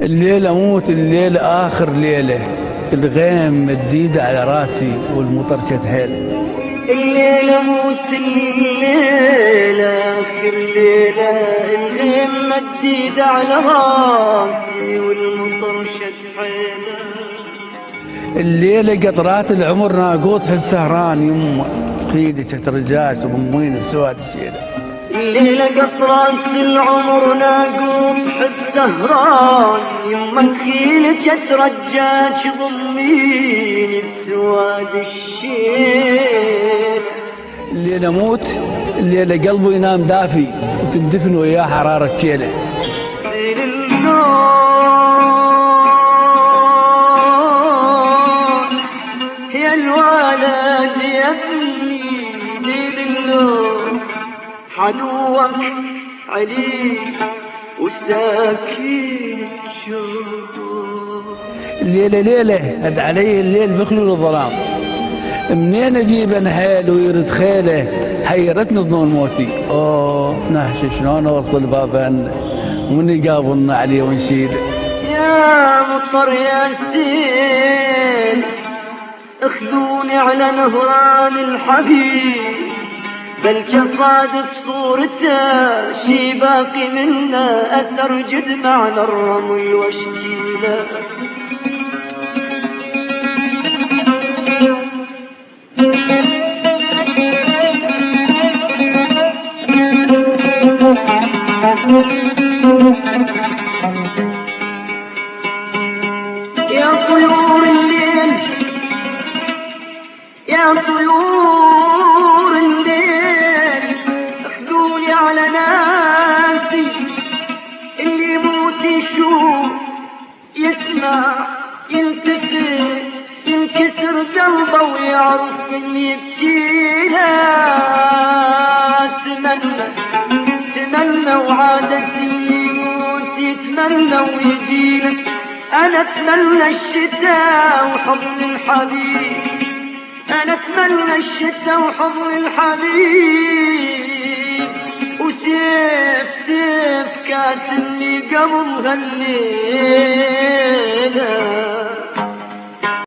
الليلة أموت، الليلة آخر ليلة، الغيم مديدة على راسي والمطر شد حيله. الليلة أموت، الليلة آخر ليلة، الغيم مديدة على راسي والمطر شد حيله. الليلة قطرات العمر ناقوط حب سهران، يمه تخيلي شترجاش وضميني بسواد الشيلة. الليلة قطرات العمر ناقوط حب سهران، يما تخيلك ترجاك ضميني بسواد الشيل. الليلة اموت، الليلة قلبه ينام دافي وتندفن وياه حرارة شيله. يا الولد يا ابني ليل اللون، حنوك عليك وساكين شوق. الليلة ليلة هد علي الليل بخلو الظلام، منين اجيب انا حيل ويرد خيله، حيرتني ظنون موتي. اوه نحش شلون اوصل بابا ومن يقابلنا عليه ونشيله. يا مطر يا سيل اخذوني على نهران الحبيب، بل صادف صورته شي باقي منه اثر جد معنى الرمل وشكيله. يا طيور الليل يا طيور الليل اخذوني على ناسي، اللي يموت يشوف يسمع يلتفت ينكسر قلبه ويعرف اللي يبكيها. تمنى وعادة يموت يتمنى ويجينا، أنا أتمنى الشتاء وحضن الحبيب، أنا أتمنى الشتاء وحضن الحبيب، وسيف كاتمني قبل هالليلة.